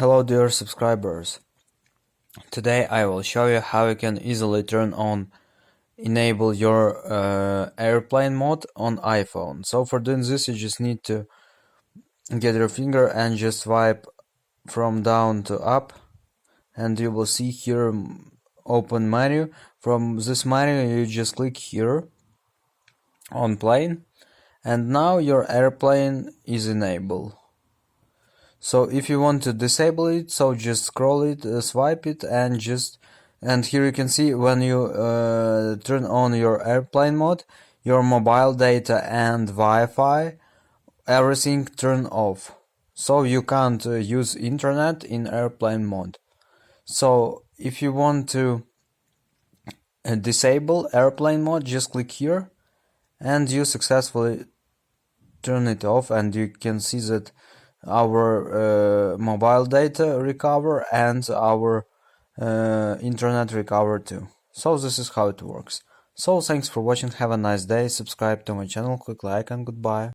Hello dear subscribers. Today I will show you how you can easily enable your airplane mode on iPhone. So for doing this you just need to get your finger and just swipe from down to up, and you will see here open menu. From this menu you just click here on plane, and now your airplane is enabled. So if you want to disable it, so just scroll it, swipe it, and here you can see when you turn on your airplane mode, your mobile data and Wi-Fi, everything turn off. So you can't use internet in airplane mode. So if you want to disable airplane mode, just click here, and you successfully turn it off, and you can see that our mobile data recover and our internet recover too. So this is how it works. So thanks for watching, have a nice day, subscribe to my channel, click like, and goodbye.